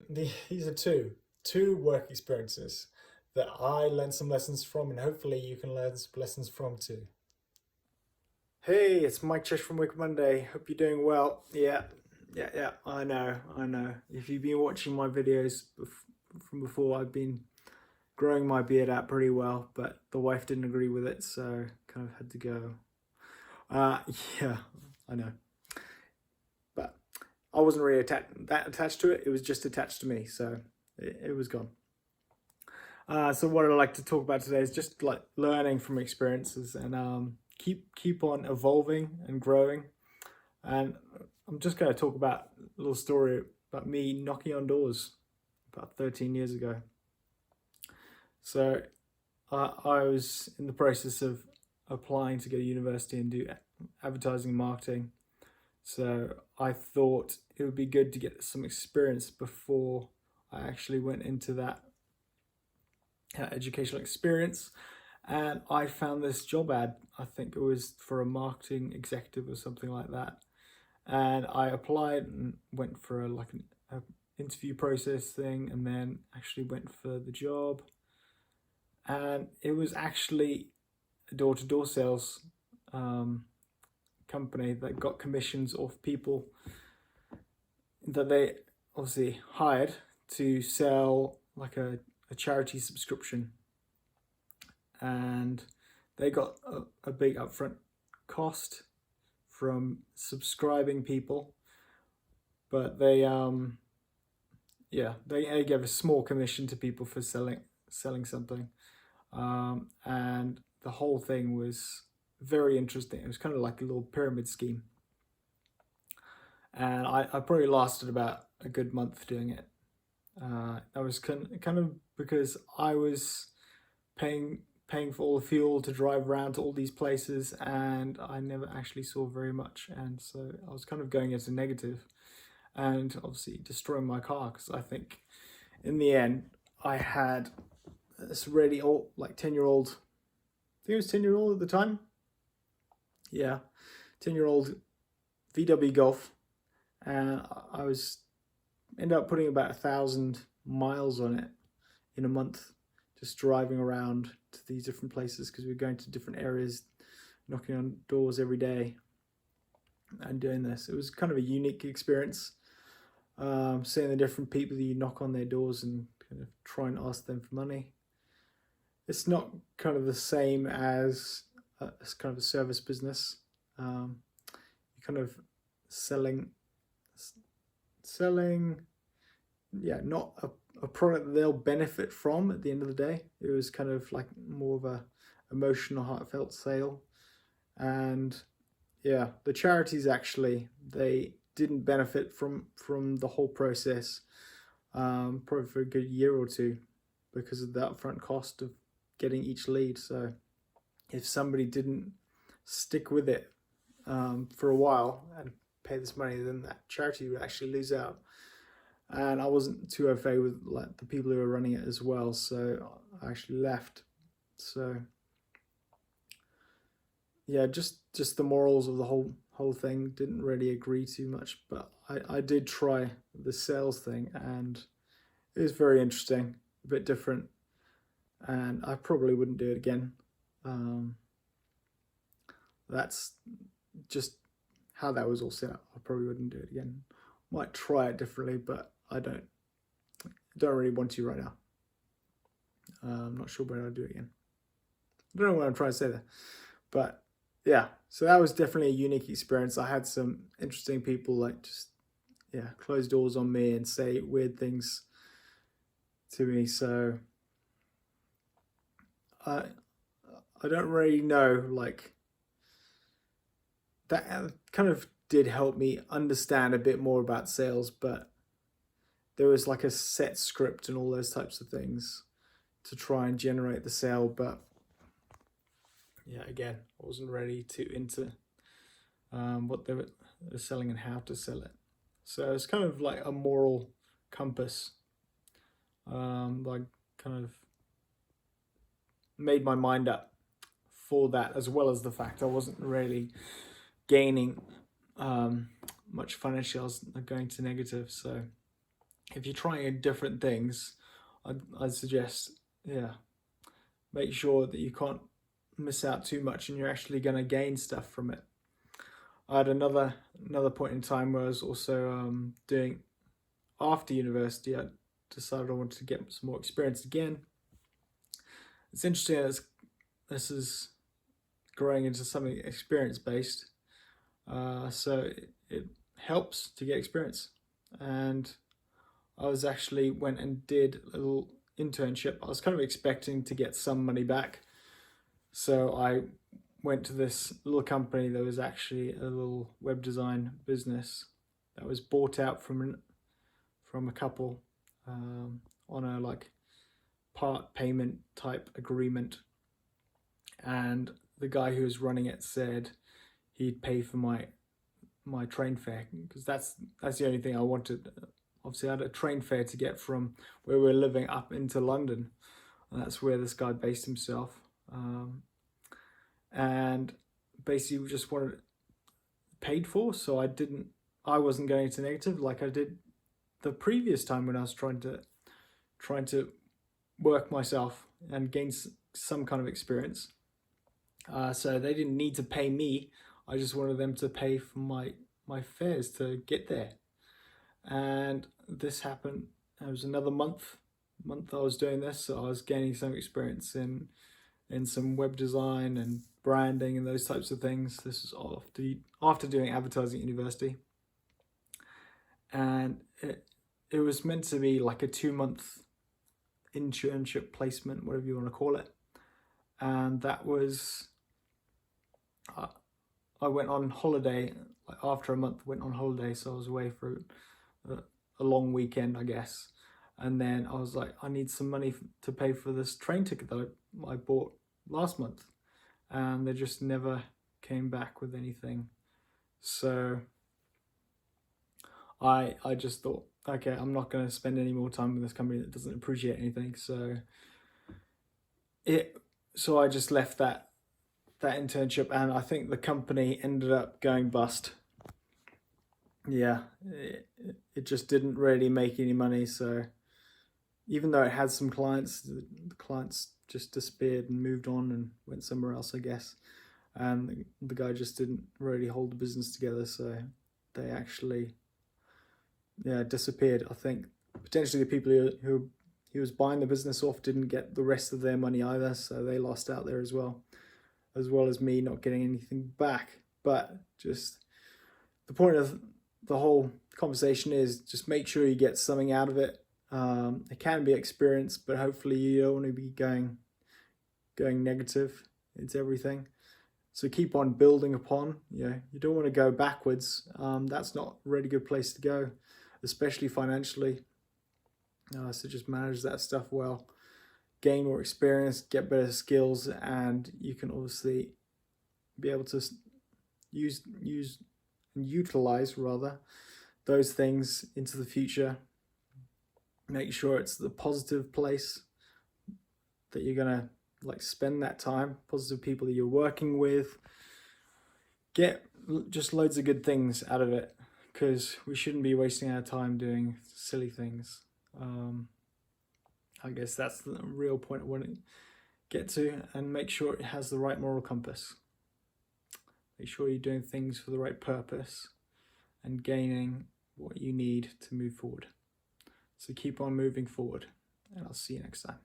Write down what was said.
these are two work experiences that I learned some lessons from, and hopefully you can learn some lessons from too. Hey, it's Mike Chesh from Wicked Monday. Hope you're doing well. Yeah. I know. If you've been watching my videos from before, I've been growing my beard out pretty well, but the wife didn't agree with it, so kind of had to go. Uh, yeah, I know. But I wasn't really that attached to it. It was just attached to me, so it was gone. So what I'd like to talk about today is just like learning from experiences and keep on evolving and growing. And I'm just going to talk about a little story about me knocking on doors about 13 years ago. So I was in the process of applying to go to university and do advertising and marketing. So I thought it would be good to get some experience before I actually went into that educational experience. And I found this job ad. I think it was for a marketing executive or something like that. And I applied and went for an interview process thing, and then actually went for the job. And it was actually a door-to-door sales company that got commissions off people that they obviously hired to sell like a charity subscription. And they got a big upfront cost from subscribing people, but they gave a small commission to people for selling something, and the whole thing was very interesting. It was kind of like a little pyramid scheme, and I probably lasted about a good month doing it. That was kind of because I was paying for all the fuel to drive around to all these places, and I never actually saw very much, and so I was kind of going into negative, and obviously destroying my car, because I think in the end I had this really old, like 10-year-old, I think it was 10-year-old at the time, yeah, 10-year-old VW Golf, and I ended up putting about 1,000 miles on it in a month, just driving around to these different places, because we were going to different areas, knocking on doors every day and doing this. It was kind of a unique experience, seeing the different people that you knock on their doors and kind of try and ask them for money. It's not kind of the same as kind of a service business. You're kind of selling, not a product that they'll benefit from at the end of the day. It was kind of like more of a emotional, heartfelt sale. And yeah, the charities actually, they didn't benefit from the whole process, probably for a good year or two, because of the upfront cost of getting each lead. So if somebody didn't stick with it for a while and pay this money, then that charity would actually lose out. And I wasn't too okay with like the people who were running it as well, so I actually left. So yeah, just the morals of the whole thing didn't really agree too much, but I did try the sales thing, and it was very interesting, a bit different, and I probably wouldn't do it again. That's just how that was all set up. I probably wouldn't do it again. Might try it differently, but I don't really want to right now. I'm not sure when I'll do it again. I don't know what I'm trying to say there, but yeah. So that was definitely a unique experience. I had some interesting people like just close doors on me and say weird things to me. So I don't really know, like that kind of did help me understand a bit more about sales, but there was like a set script and all those types of things to try and generate the sale. But yeah, again, I wasn't really too into what they were selling and how to sell it. So it's kind of like a moral compass. Like kind of made my mind up for that, as well as the fact I wasn't really gaining much financially. I was going to negative. So if you're trying different things, I'd suggest, make sure that you can't miss out too much and you're actually going to gain stuff from it. I had another point in time where I was also doing, after university, I decided I wanted to get some more experience again. It's interesting as this is growing into something experience-based, so it helps to get experience. And I was actually went and did a little internship. I was kind of expecting to get some money back, so I went to this little company that was actually a little web design business that was bought out from a couple on a like part payment type agreement, and the guy who was running it said he'd pay for my train fare, because that's the only thing I wanted. Obviously I had a train fare to get from where we were living up into London, and that's where this guy based himself, and basically we just wanted it paid for, so I wasn't going into negative like I did the previous time when I was trying to work myself and gain some kind of experience. So they didn't need to pay me. I just wanted them to pay for my fares to get there. And this happened. It was another month I was doing this, so I was gaining some experience in some web design and branding and those types of things. This was after doing advertising at university, and it was meant to be like a 2-month internship placement, whatever you want to call it. And that was, I went on holiday, like after a month went on holiday, so I was away for a long weekend, I guess. And then I was like, I need some money to pay for this train ticket that I bought last month, and they just never came back with anything. So I just thought, okay, I'm not going to spend any more time with this company that doesn't appreciate anything. So I just left that internship, and I think the company ended up going bust. Yeah, it just didn't really make any money. So even though it had some clients, the clients just disappeared and moved on and went somewhere else, I guess. And the guy just didn't really hold the business together, so they actually disappeared. I think potentially the people who he was buying the business off didn't get the rest of their money either, so they lost out there as well as me not getting anything back. But just the point of the whole conversation is just make sure you get something out of it. It can be experience, but hopefully you don't want to be going negative into everything. So keep on building upon. You don't want to go backwards. That's not a really good place to go, especially financially. So just manage that stuff well, gain more experience, get better skills, and you can obviously be able to use and utilize rather those things into the future. Make sure it's the positive place that you're gonna spend that time, positive people that you're working with. Get just loads of good things out of it, because we shouldn't be wasting our time doing silly things. I guess that's the real point I want to get to, and make sure it has the right moral compass. Make sure you're doing things for the right purpose and gaining what you need to move forward. So keep on moving forward, and I'll see you next time.